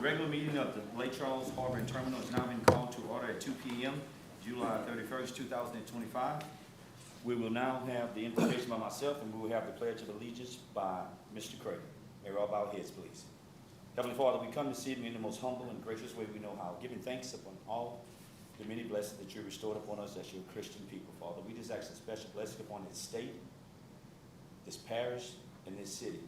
regular meeting of the Lake Charles Harbor and Terminal is now being called to order at 2 p.m., July 31st, 2025. We will now have the invocation by myself, and we will have the Pledge of Allegiance by Mr. Craig. May we all bow our heads, please. Heavenly Father, we come this evening in the most humble and gracious way we know how, giving thanks upon all the many blessings that you restored upon us as your Christian people, Father. We just ask a special blessing upon this state, this parish, and this city,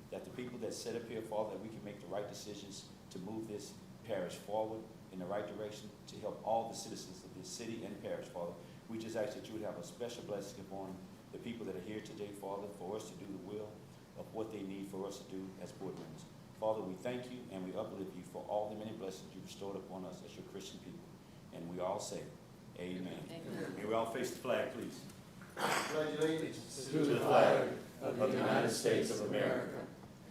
that the people that sit up here, Father, that we can make the right decisions to move this parish forward in the right direction to help all the citizens of this city and parish, Father. We just ask that you would have a special blessing upon the people that are here today, Father, for us to do the will of what they need for us to do as board members. Father, we thank you and we uplift you for all the many blessings you bestowed upon us as your Christian people. And we all say, amen. Amen. May we all face the flag, please. Pledge allegiance to the flag of the United States of America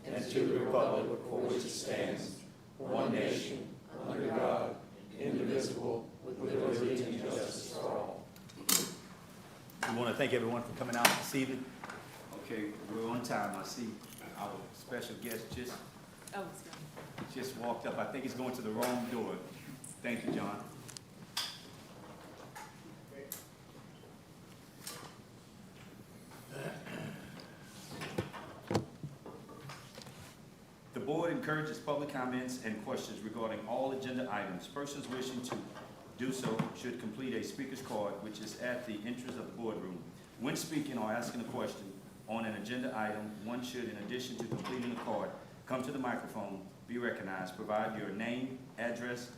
and to the republic for which it stands, one nation, under God, indivisible, with liberty and justice for all. We want to thank everyone for coming out this evening. Okay, we're on time. I see our special guest just walked up. I think he's going to the wrong door. Thank you, John. The board encourages public comments and questions regarding all agenda items. Persons wishing to do so should complete a speaker's card, which is at the entrance of the boardroom. When speaking or asking a question on an agenda item, one should, in addition to completing the card, come to the microphone, be recognized, provide your name, address,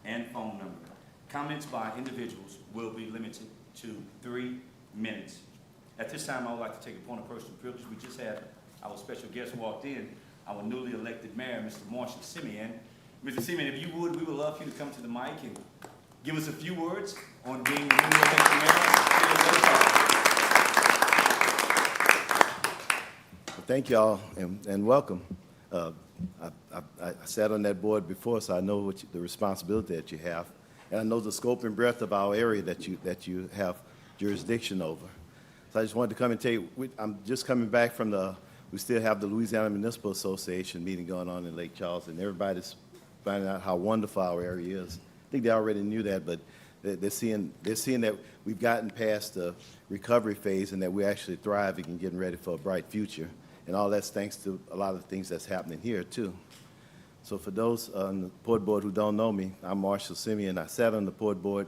and phone number. Comments by individuals will be limited to 3 minutes. At this time, I would like to take a point of personal privilege. We just had our special guest walked in, our newly elected mayor, Mr. Marshall Simeon. Mr. Simeon, if you would, we would love for you to come to the mic and give us a few words on being the newly elected mayor. Thank y'all and welcome. I sat on that board before, so I know the responsibility that you have, and I know the scope and breadth of our area that you have jurisdiction over. So I just wanted to come and tell you, I'm just coming back from we still have the Louisiana Municipal Association meeting going on in Lake Charles, and everybody's finding out how wonderful our area is. I think they already knew that, but they're seeing that we've gotten past the recovery phase and that we're actually thriving and getting ready for a bright future. And all that's thanks to a lot of the things that's happening here, too. So for those on the Port Board who don't know me, I'm Marshall Simeon. I sat on the Port Board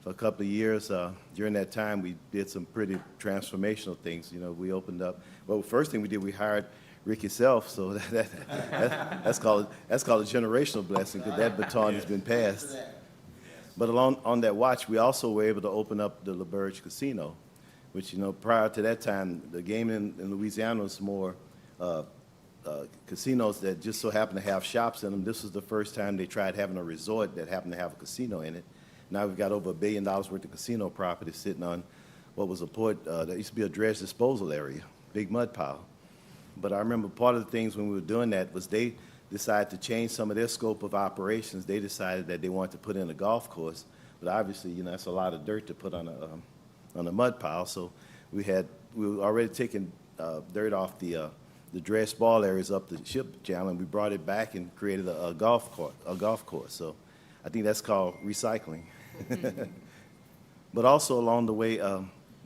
for a couple of years. During that time, we did some pretty transformational things. You know, we opened up. Well, first thing we did, we hired Ricky Self, so that's called a generational blessing, because that baton has been passed. But on that watch, we also were able to open up the LaBerge Casino, which, you know, prior to that time, the gaming in Louisiana was more casinos that just so happened to have shops in them. This was the first time they tried having a resort that happened to have a casino in it. Now we've got over $1 billion worth of casino property sitting on what was a port, that used to be a dredge disposal area, big mud pile. But I remember part of the things when we were doing that was they decided to change some of their scope of operations. They decided that they wanted to put in a golf course, but obviously, you know, that's a lot of dirt to put on a mud pile. So we were already taking dirt off the dredge ball areas up the ship channel, and we brought it back and created a golf course. So I think that's called recycling. But also along the way,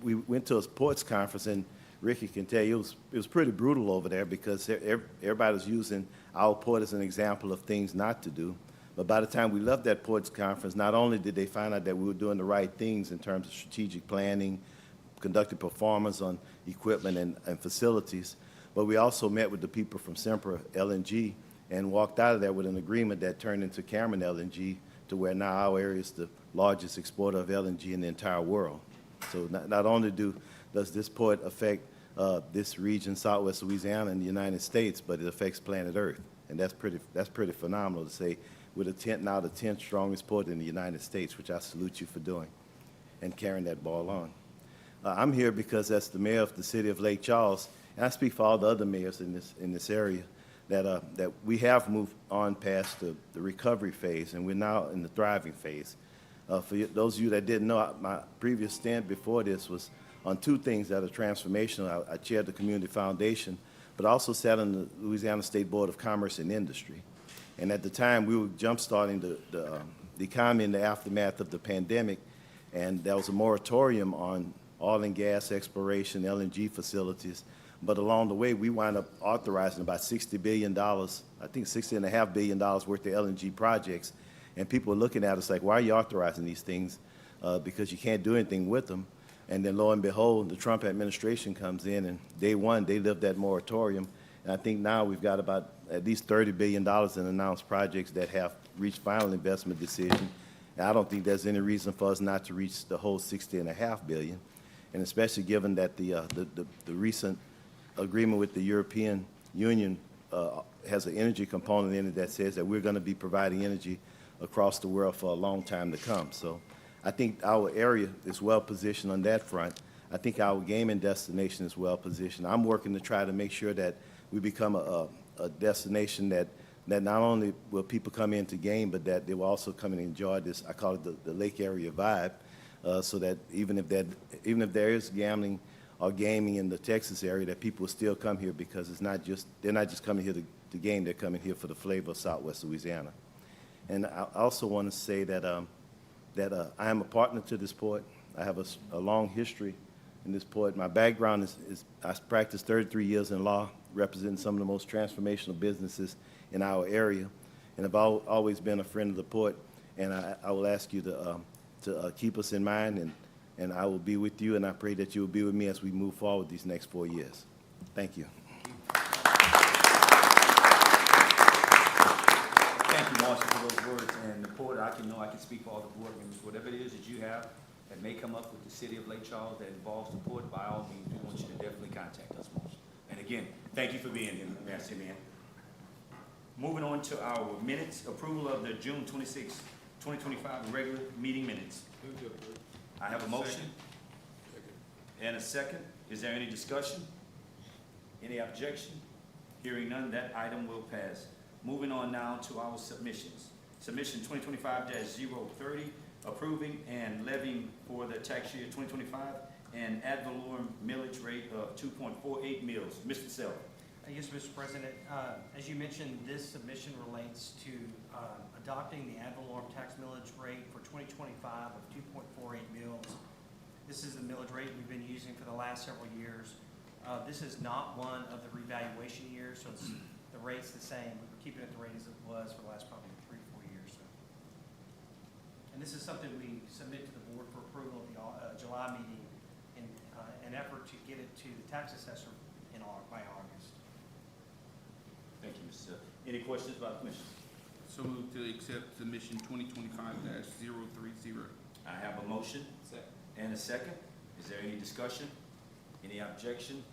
we went to a sports conference, and Ricky can tell you it was pretty brutal over there, because everybody was using our port as an example of things not to do. But by the time we left that ports conference, not only did they find out that we were doing the right things in terms of strategic planning, conducting performance on equipment and facilities, but we also met with the people from Sempra LNG and walked out of there with an agreement that turned into Cameron LNG, to where now our area is the largest exporter of LNG in the entire world. So not only does this port affect this region, Southwest Louisiana, and the United States, but it affects planet Earth, and that's pretty phenomenal to say. We're now the 10th strongest port in the United States, which I salute you for doing and carrying that ball on. I'm here because as the mayor of the city of Lake Charles, and I speak for all the other mayors in this area, that we have moved on past the recovery phase, and we're now in the thriving phase. For those of you that didn't know, my previous stint before this was on two things that are transformational. I chaired the Community Foundation, but also sat on the Louisiana State Board of Commerce and Industry. And at the time, we were jump-starting the economy in the aftermath of the pandemic, and there was a moratorium on oil and gas exploration, LNG facilities. But along the way, we wound up authorizing about $60 billion, I think $60.5 billion worth of LNG projects. And people were looking at us like, why are you authorizing these things? Because you can't do anything with them. And then lo and behold, the Trump administration comes in, and day one, they lift that moratorium. And I think now we've got about at least $30 billion in announced projects that have reached final investment decision. And I don't think there's any reason for us not to reach the whole $60.5 billion. And especially given that the recent agreement with the European Union has an energy component in it that says that we're going to be providing energy across the world for a long time to come. So I think our area is well positioned on that front. I think our gaming destination is well positioned. I'm working to try to make sure that we become a destination that not only will people come in to game, but that they will also come and enjoy this, I call it the lake area vibe, so that even if there is gambling or gaming in the Texas area, that people will still come here because they're not just coming here to game, they're coming here for the flavor of Southwest Louisiana. And I also want to say that I am a partner to this port. I have a long history in this port. My background is I practiced 33 years in law, representing some of the most transformational businesses in our area, and I've always been a friend of the port. And I will ask you to keep us in mind, and I will be with you, and I pray that you will be with me as we move forward these next 4 years. Thank you. Thank you, Marshall, for those words. And the port, I can speak for all the board members. Whatever it is that you have that may come up with the city of Lake Charles that involves the port, by all means, we want you to definitely contact us, Marshall. And again, thank you for being here, Master Man. Moving on to our minutes, approval of the June 26, 2025 regular meeting minutes. I have a motion and a second. Is there any discussion? Any objection? Hearing none, that item will pass. Moving on now to our submissions. Submission 2025-030, approving and levying for the tax year 2025 and ad valorem millage rate of 2.48 mils. Mr. Self. Yes, Mr. President. As you mentioned, this submission relates to adopting the ad valorem tax millage rate for 2025 of 2.48 mils. This is the millage rate we've been using for the last several years. This is not one of the revaluation years, so the rate's the same. We're keeping it the rate as it was for the last probably 3 or 4 years. And this is something we submit to the board for approval at the July meeting in an effort to get it to the tax assessor by August. Thank you, Mr. Self. Any questions about the commission? So moved to accept submission 2025-030. I have a motion Second. and a second. Is there any discussion? Any objection?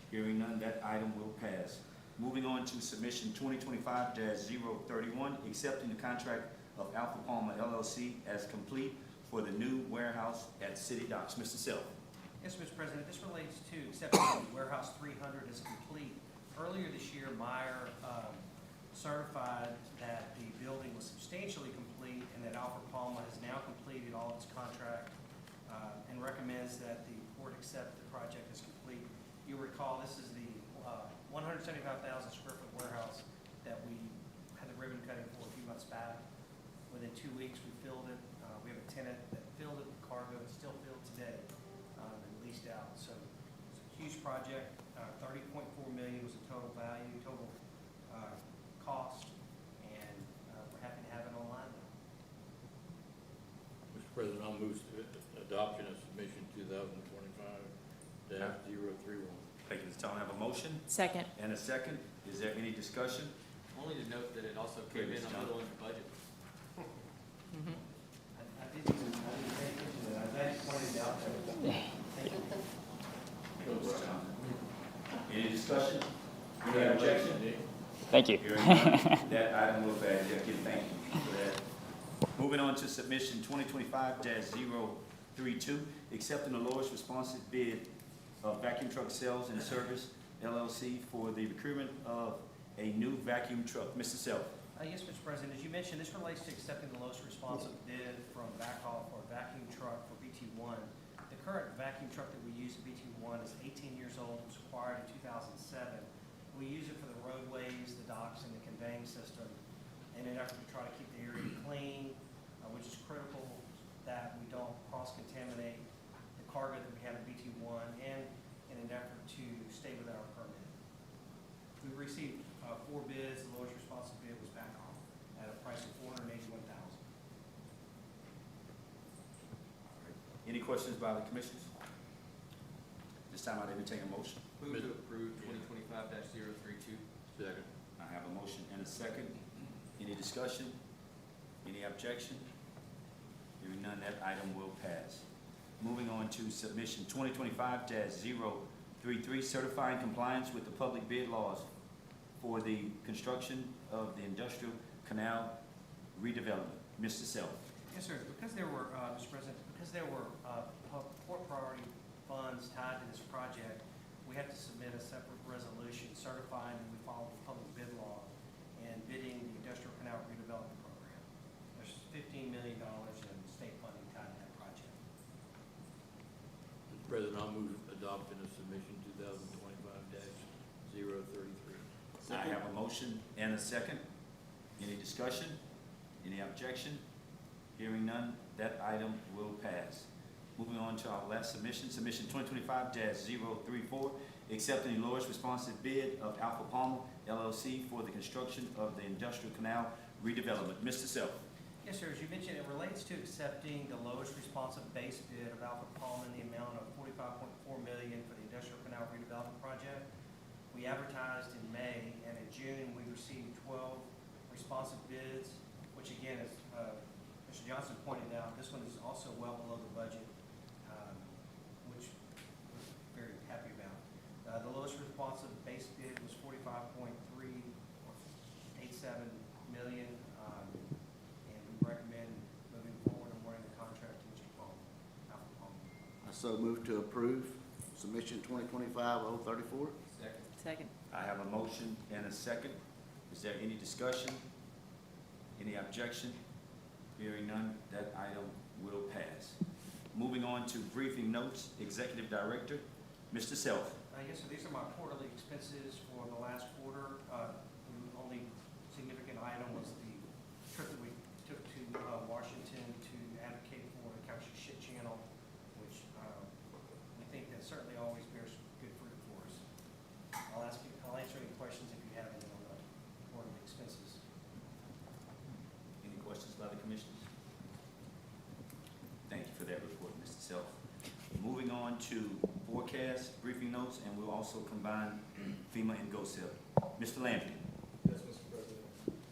Hearing none, that item will pass. Moving on to submission 2025-031, accepting the contract of Alpha Palmer LLC as complete for the new warehouse at City Docks. Mr. Self. Yes, Mr. President, this relates to accepting the Warehouse 300 as complete. Earlier this year, Meyer certified that the building was substantially complete and that Alfred Palmer has now completed all its contract and recommends that the board accept the project as complete. You'll recall this is the 175,000 square foot warehouse that we had the ribbon cutting for a few months back. Within 2 weeks, we filled it. We have a tenant that filled it with cargo. It's still filled today and leased out. So it's a huge project. 30.4 million was the total value, total cost, and we're happy to have it online now. Mr. President, I'll move to adoption of submission 2025-031. Thank you, Mr. Tone. I have a motion Second. and a second. Is there any discussion? Only to note that it also came in a little in the budget. I did pay attention to that. I'm glad you pointed it out there. Thank you. Any discussion? Any objection? Thank you. Hearing none, that item will pass. Again, thank you for that. Moving on to submission 2025-032, accepting the lowest responsive bid of Vacuum Truck Sales and Service LLC for the procurement of a new vacuum truck. Mr. Self. Yes, Mr. President, as you mentioned, this relates to accepting the lowest responsive bid from Backhaul for a vacuum truck for BT1. The current vacuum truck that we use at BT1 is 18 years old. It was acquired in 2007. We use it for the roadways, the docks, and the conveying system. in an effort to try to keep the area clean, which is critical that we don't cross-contaminate the cargo that we have in BT1, and in an effort to stay within our permit. We received 4 bids. The lowest responsive bid was back off at a price of $481,000. Any questions by the commissioners? This time I'd entertain a motion. Move to approve 2025-032. Second. I have a motion and a second. Any discussion? Any objection? Hearing none, that item will pass. Moving on to submission 2025-033, certifying compliance with the public bid laws for the construction of the industrial canal redevelopment. Mr. Self. Yes, sir. Because there were, Mr. President, because there were port priority funds tied to this project, we have to submit a separate resolution certifying that we follow the public bid law and bidding the industrial canal redevelopment program. There's $15 million in state funding tied to that project. Mr. President, I'll move adopting of submission 2025-033. I have a motion and a second. Any discussion? Any objection? Hearing none, that item will pass. Moving on to our last submission, submission 2025-034, accepting the lowest responsive bid of Alpha Palmer LLC for the construction of the industrial canal redevelopment. Mr. Self. Yes, sir. As you mentioned, it relates to accepting the lowest responsive base bid of Alpha Palmer in the amount of $45.4 million for the industrial canal redevelopment project. We advertised in May, and in June, we received 12 responsive bids, which again, as Mr. Johnson pointed out, this one is also well below the budget, which we're very happy about. The lowest responsive base bid was $45.387 million, and we recommend moving forward and awarding the contract to Mr. Palmer, Alpha Palmer. I so move to approve submission 2025-034. Second. Second. I have a motion and a second. Is there any discussion? Any objection? Hearing none, that item will pass. Moving on to briefing notes, Executive Director, Mr. Self. Yes, so these are my quarterly expenses for the last quarter. The only significant item was the trip that we took to Washington to advocate for the Calcasieu Ship Channel, which we think that certainly always bears good fruit for us. I'll answer any questions if you have any on the quarterly expenses. Any questions by the commissioners? Thank you for that report, Mr. Self. Moving on to forecast, briefing notes, and we'll also combine FEMA and GOSEP. Mr. Lampley. Yes, Mr. President.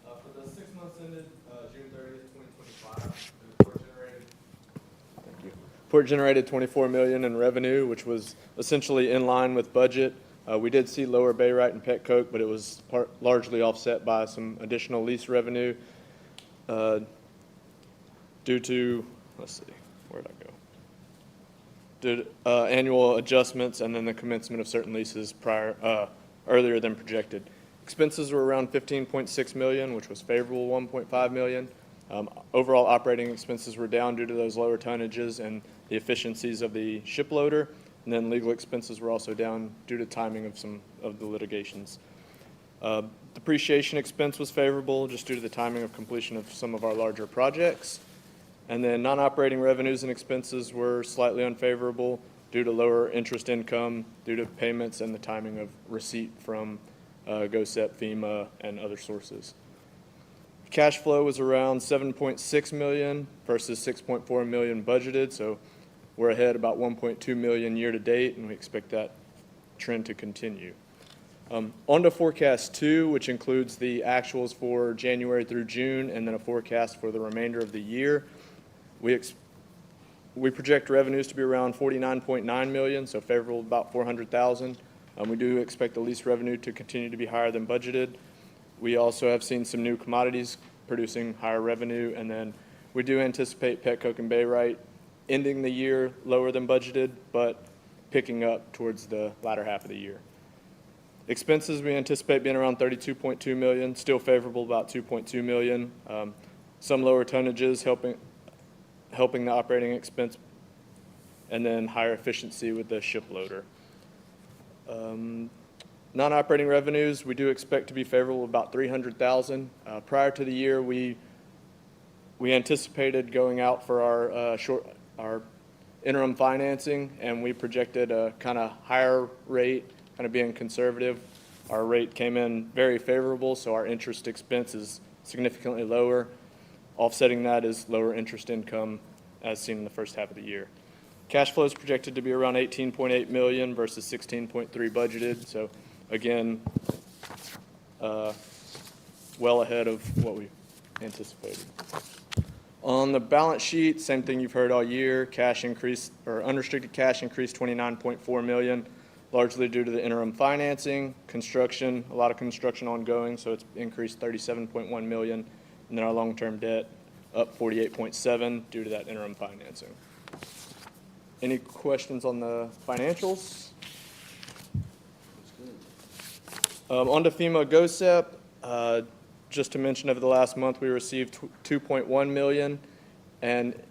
For the 6 months ended June 30th, 2025, Port generated $24 million in revenue, which was essentially in line with budget. We did see lower Bayrite and Petcoke, but it was largely offset by some additional lease revenue due to, let's see, where'd I go? Due to annual adjustments and then the commencement of certain leases earlier than projected. Expenses were around $15.6 million, which was favorable $1.5 million. Overall operating expenses were down due to those lower tonnages and the efficiencies of the ship loader. And then legal expenses were also down due to timing of some of the litigations. Depreciation expense was favorable just due to the timing of completion of some of our larger projects. And then non-operating revenues and expenses were slightly unfavorable due to lower interest income, due to payments and the timing of receipt from GOSEP, FEMA, and other sources. Cash flow was around $7.6 million versus $6.4 million budgeted, so we're ahead about $1.2 million year to date, and we expect that trend to continue. On to forecast 2, which includes the actuals for January through June, and then a forecast for the remainder of the year. We project revenues to be around $49.9 million, so favorable about $400,000. We do expect the lease revenue to continue to be higher than budgeted. We also have seen some new commodities producing higher revenue, and then we do anticipate Petcoke and Bayrite ending the year lower than budgeted, but picking up towards the latter half of the year. Expenses we anticipate being around $32.2 million, still favorable about $2.2 million. Some lower tonnages helping the operating expense, and then higher efficiency with the ship loader. Non-operating revenues, we do expect to be favorable about $300,000. Prior to the year, we anticipated going out for our interim financing, and we projected a kind of higher rate, kind of being conservative. Our rate came in very favorable, so our interest expense is significantly lower. Offsetting that is lower interest income as seen in the first half of the year. Cash flow is projected to be around $18.8 million versus $16.3 budgeted. So again, well ahead of what we anticipated. On the balance sheet, same thing you've heard all year. Cash increased, or unrestricted cash increased $29.4 million, largely due to the interim financing, construction, a lot of construction ongoing, so it's increased $37.1 million. And then our long-term debt up $48.7 due to that interim financing. Any questions on the financials? On to FEMA GOSEP. Just to mention, over the last month, we received $2.1 million, and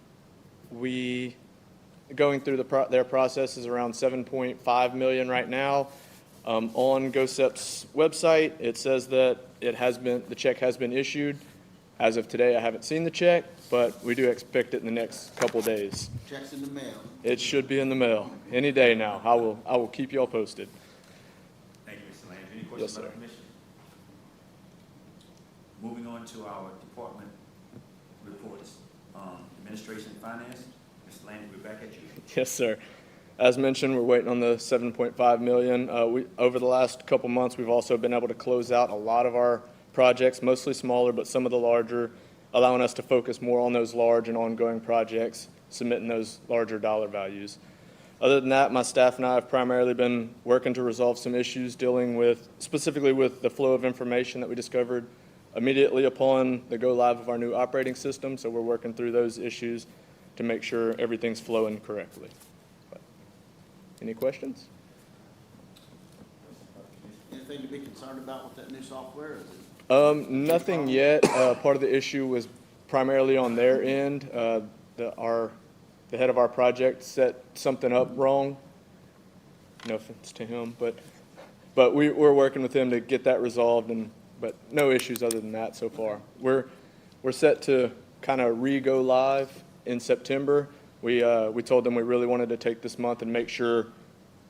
going through their process is around $7.5 million right now. On GOSEP's website, it says that the check has been issued. As of today, I haven't seen the check, but we do expect it in the next couple days. Check's in the mail. It should be in the mail any day now. I will keep you all posted. Thank you, Mr. Landry. Any Yes, questions by the sir. commission? Moving on to our department reports. Administration and Finance, Mr. Landry, we're back at you. Yes, sir. As mentioned, we're waiting on the $7.5 million. Over the last couple months, we've also been able to close out a lot of our projects, mostly smaller, but some of the larger, allowing us to focus more on those large and ongoing projects, submitting those larger dollar values. Other than that, my staff and I have primarily been working to resolve some issues dealing specifically with the flow of information that we discovered immediately upon the go-live of our new operating system. So we're working through those issues to make sure everything's flowing correctly. Any questions? Anything to be concerned about with that new software? Is it? Nothing yet. Part of the issue was primarily on their end. The head of our project set something up wrong. No offense to him, but we're working with him to get that resolved, but no issues other than that so far. We're set to kind of re-go live in September. We told them we really wanted to take this month and make sure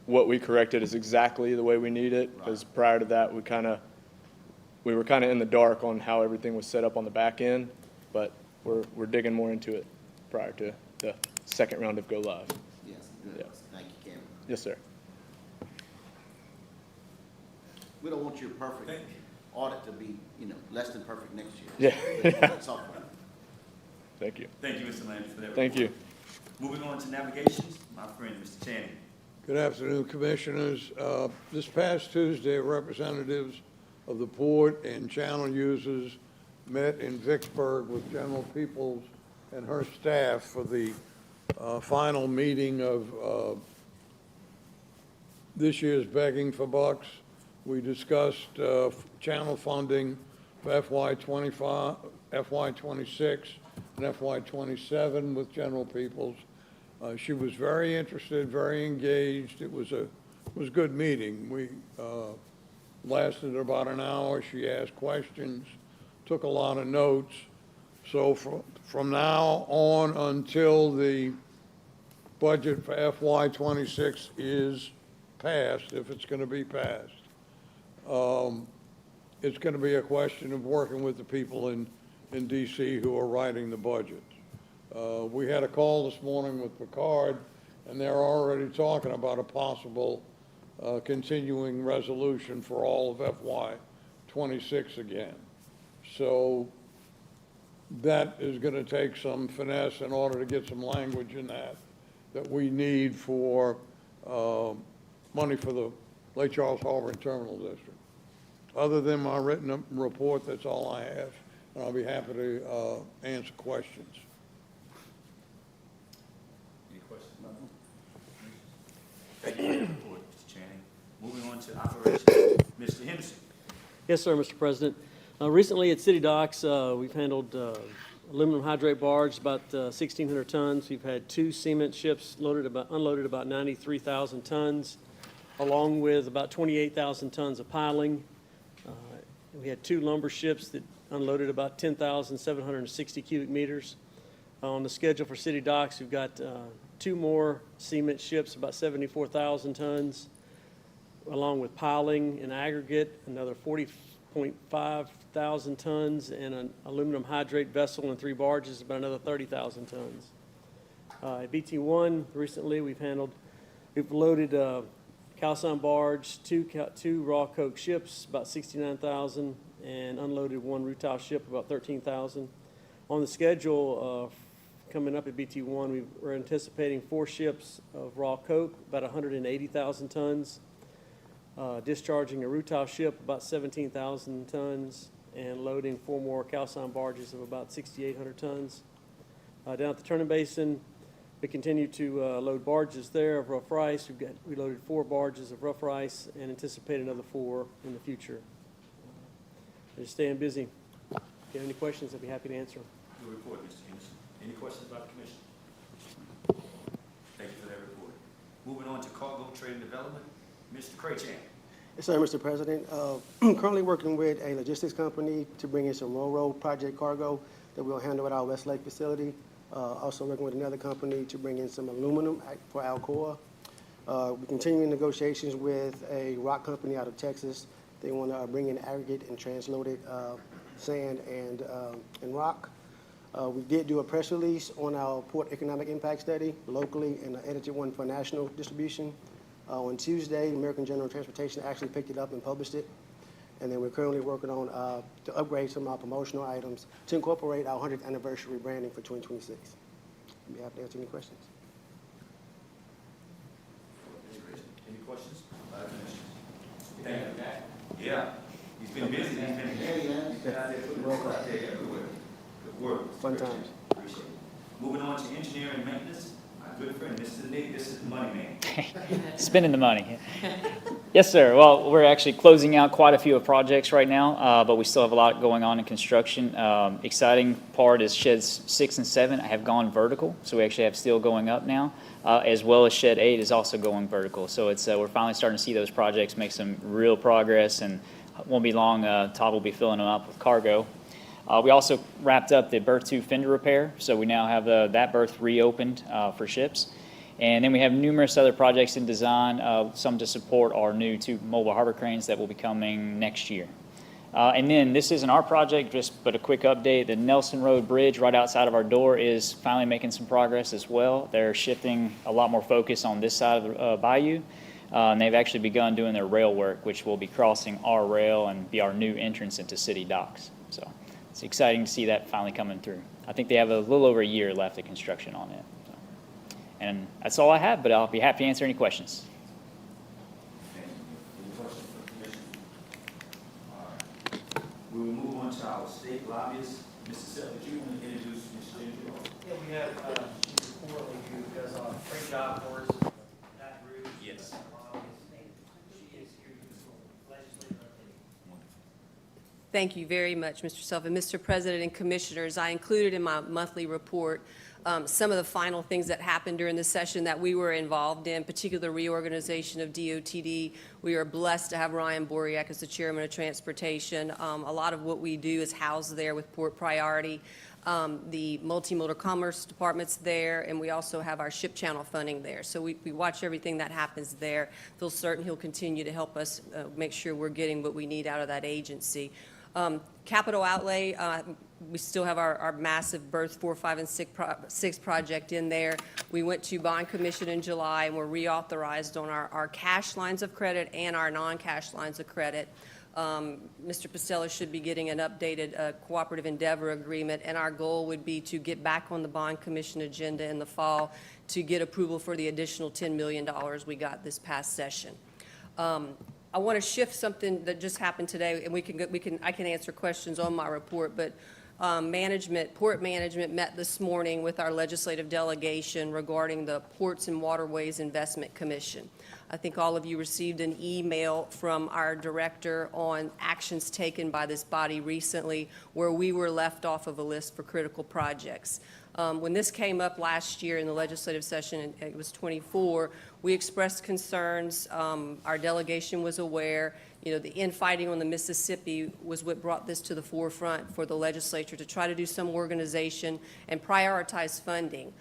what we corrected is exactly the way we need it, because prior to that, we were kind of in the dark on how everything was set up on the back end, but we're digging more into it prior to the second round of go live. Yes, good. Yeah. Thank you, Kevin. Yes, sir. We don't want your perfect Thank audit to be, less than perfect next year. Yeah. On that software. Thank you. Thank you, Mr. Landry, for that. Thank you. Moving on to navigations, my friend, Mr. Channing. Good afternoon, Commissioners. This past Tuesday, representatives of the port and channel users met in Vicksburg with General Peoples and her staff for the final meeting of this year's Begging for Bucks. We discussed channel funding for FY25, FY26, and FY27 with General Peoples. She was very interested, very engaged. It was a good meeting. We lasted about an hour. She asked questions, took a lot of notes. So from now on until the budget for FY26 is passed, if it's going to be passed, it's going to be a question of working with the people in DC who are writing the budget. We had a call this morning with Picard, and they're already talking about a possible continuing resolution for all of FY26 again. So that is going to take some finesse in order to get some language in that we need for money for the Lake Charles Harbor and Terminal District. Other than my written report, that's all I have, and I'll be happy to answer questions. Any questions? Thank you for your report, Mr. Channing. Moving on to operations, Mr. Henderson. Yes, sir, Mr. President. Recently at City Docks, we've handled aluminum hydrate barge, about 1,600 tons. We've had 2 cement ships unloaded about 93,000 tons. along with about 28,000 tons of piling. We had 2 lumber ships that unloaded about 10,760 cubic meters. On the schedule for city docks, we've got 2 more cement ships, about 74,000 tons, along with piling and aggregate, another 40.5 thousand tons, and an aluminum hydrate vessel and 3 barges, about another 30,000 tons. At BT1, recently we've loaded calcine barge, 2 raw coke ships, about 69,000, and unloaded 1 rutile ship, about 13,000. On the schedule coming up at BT1, we're anticipating 4 ships of raw coke, about 180,000 tons, discharging a rutile ship, about 17,000 tons, and loading 4 more calcine barges of about 6,800 tons. Down at the Turning Basin, we continue to load barges there of rough rice. We loaded 4 barges of rough rice and anticipate another 4 in the future. They're just staying busy. If you have any questions, I'd be happy to answer them. Your report, Mr. Henderson. Any questions about the commission? Thank you for that report. Moving on to cargo trade and development, Mr. Craychan. Yes, sir, Mr. President. Currently working with a logistics company to bring in some railroad project cargo that we'll handle at our Westlake facility. Also working with another company to bring in some aluminum for Alcoa. We're continuing negotiations with a rock company out of Texas. They want to bring in aggregate and transloaded sand and rock. We did do a press release on our port economic impact study locally and an edited one for national distribution. On Tuesday, American General Transportation actually picked it up and published it. And then we're currently working on to upgrade some of our promotional items to incorporate our 100th anniversary branding for 2026. I'd be happy to answer any questions. Any questions? Thank you. Yeah, he's been busy. He's been out there putting work out there everywhere. Good work. Fun times. Appreciate it. Moving on to engineering and maintenance. My good friend, Mr. Nick, this is the money man. Spending the money. Yes, sir. Well, we're actually closing out quite a few projects right now, but we still have a lot going on in construction. Exciting part is sheds 6 and 7 have gone vertical, so we actually have steel going up now, as well as shed 8 is also going vertical. So it's we're finally starting to see those projects make some real progress, and won't be long, Todd will be filling them up with cargo. We also wrapped up the berth 2 fender repair, so we now have that berth reopened for ships. And then we have numerous other projects in design, some to support our new 2 mobile harbor cranes that will be coming next year. And then this isn't our project, but a quick update. The Nelson Road Bridge right outside of our door is finally making some progress as well. They're shifting a lot more focus on this side of the bayou. And they've actually begun doing their rail work, which will be crossing our rail and be our new entrance into city docks. So it's exciting to see that finally coming through. I think they have a little over a year left of construction on it. So. And that's all I have, but I'll be happy to answer any questions. Any questions for the commission? All right. We will move on to our state lobbyist. Mr. Seth, do you want to introduce Mr. Ginger? Yeah, we have Chief Corley, who does a great job for us, that group. Yes. She is here to give us a legislative update. Thank you very much, Mr. Sullivan. Mr. President and Commissioners, I included in my monthly report some of the final things that happened during the session that we were involved in, particularly the reorganization of DOTD. We are blessed to have Ryan Boriak as the Chairman of Transportation. A lot of what we do is housed there with Port Priority. The Multimodal Commerce Department's there, and we also have our ship channel funding there. So we watch everything that happens there. Feel certain he'll continue to help us make sure we're getting what we need out of that agency. Capital outlay, we still have our massive berth 4, 5, and 6 project in there. We went to bond commission in July and were reauthorized on our cash lines of credit and our non-cash lines of credit. Mr. Pistella should be getting an updated cooperative endeavor agreement, and our goal would be to get back on the bond commission agenda in the fall to get approval for the additional $10 million we got this past session. I want to shift something that just happened today, and I can answer questions on my report, but port management met this morning with our legislative delegation regarding the Ports and Waterways Investment Commission. I think all of you received an email from our director on actions taken by this body recently where we were left off of a list for critical projects. When this came up last year in the legislative session, and it was 24, we expressed concerns. Our delegation was aware. You know, the infighting on the Mississippi was what brought this to the forefront for the legislature to try to do some organization and prioritize funding.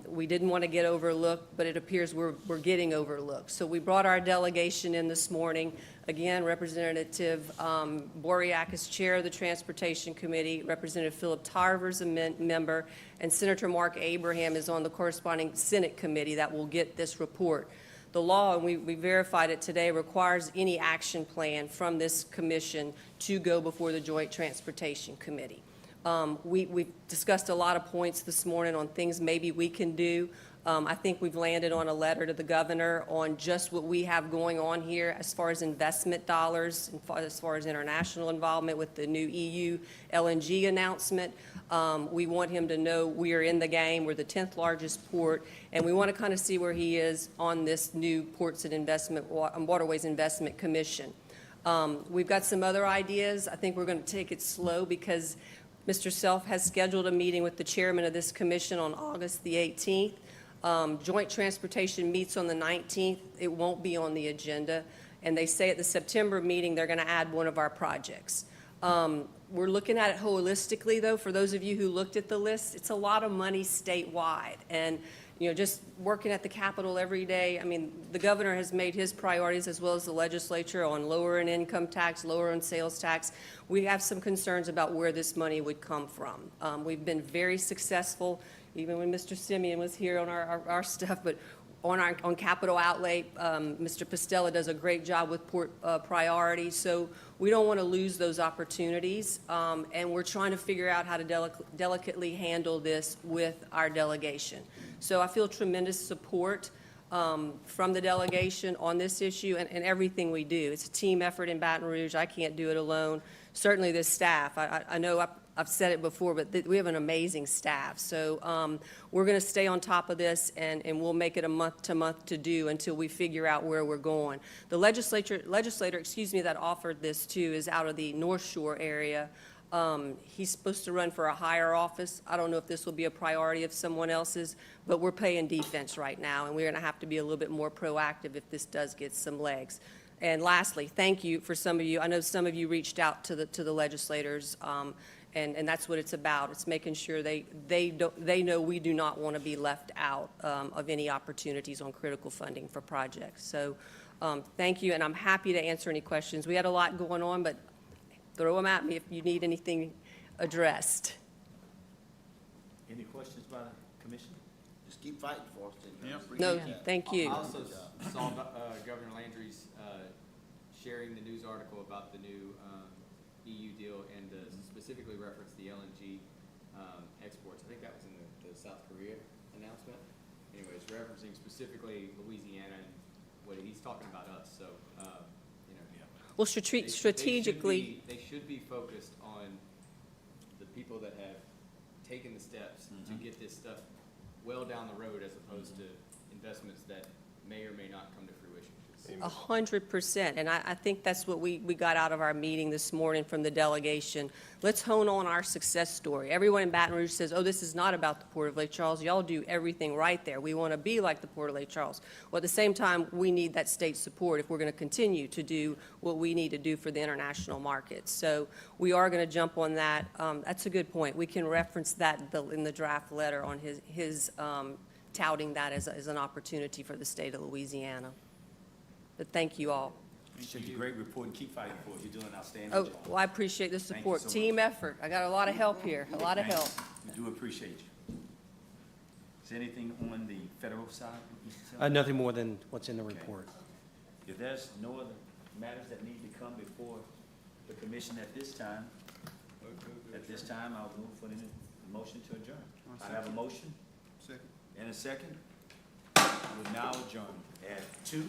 We didn't want to get overlooked, but it appears we're getting overlooked. So we brought our delegation in this morning. Again, Representative Boriak is chair of the Transportation Committee, Representative Philip Tarver is a member, and Senator Mark Abraham is on the corresponding Senate committee that will get this report. The law, and we verified it today, requires any action plan from this commission to go before the Joint Transportation Committee. We've discussed a lot of points this morning on things maybe we can do. I think we've landed on a letter to the governor on just what we have going on here as far as investment dollars, and as far as international involvement with the new EU LNG announcement. We want him to know we are in the game. We're the 10th largest port, and we want to kind of see where he is on this new Ports and Waterways Investment Commission. We've got some other ideas. I think we're going to take it slow because Mr. Self has scheduled a meeting with the chairman of this commission on August the 18th. Joint Transportation meets on the 19th. It won't be on the agenda. And they say at the September meeting they're going to add one of our projects. We're looking at it holistically, though. For those of you who looked at the list, it's a lot of money statewide. And, you know, just working at the Capitol every day, I mean, the governor has made his priorities as well as the legislature on lowering income tax, lowering sales tax. We have some concerns about where this money would come from. We've been very successful, even when Mr. Simeon was here on our stuff, but on capital outlay, Mr. Pastella does a great job with port priorities. So we don't want to lose those opportunities, and we're trying to figure out how to delicately handle this with our delegation. So I feel tremendous support from the delegation on this issue and everything we do. It's a team effort in Baton Rouge. I can't do it alone. Certainly this staff. I know I've said it before, but we have an amazing staff. So we're going to stay on top of this, and we'll make it a month-to-month to-do until we figure out where we're going. The legislator, that offered this too is out of the North Shore area. He's supposed to run for a higher office. I don't know if this will be a priority of someone else's, but we're playing defense right now, and we're going to have to be a little bit more proactive if this does get some legs. And lastly, thank you for some of you. I know some of you reached out to the legislators. And that's what it's about. It's making sure they know we do not want to be left out of any opportunities on critical funding for projects. So thank you, and I'm happy to answer any questions. We had a lot going on, but throw them at me if you need anything addressed. Any questions by the commission? Just keep fighting for us. No, thank you. I also saw Governor Landry's sharing the news article about the new EU deal and specifically referenced the LNG exports. I think that was in the South Korea announcement. Anyways, referencing specifically Louisiana and what he's talking about us. So, you know. Well, strategically. They should be focused on the people that have taken the steps to get this stuff well down the road as opposed to investments that may or may not come to fruition. 100%, and I think that's what we got out of our meeting this morning from the delegation. Let's hone on our success story. Everyone in Baton Rouge says, oh, this is not about the Port of Lake Charles. Y'all do everything right there. We want to be like the Port of Lake Charles. Well, at the same time, we need that state support if we're going to continue to do what we need to do for the international markets. So we are going to jump on that. That's a good point. We can reference that in the draft letter on his touting that as an opportunity for the state of Louisiana. But thank you all. Appreciate your great report and keep fighting for it. You're doing an outstanding Oh, job. well, I appreciate the Thank you support. so Team much. effort. I got a lot of help here, a lot of Thank you. help. We do appreciate you. Is there anything on the federal side? Mr. Self? Nothing more than what's in the report. If there's no other matters that need to come before the commission at this time, I'll move for the motion to adjourn. I have a motion. Second. And a second. We're now adjourned at 2:34.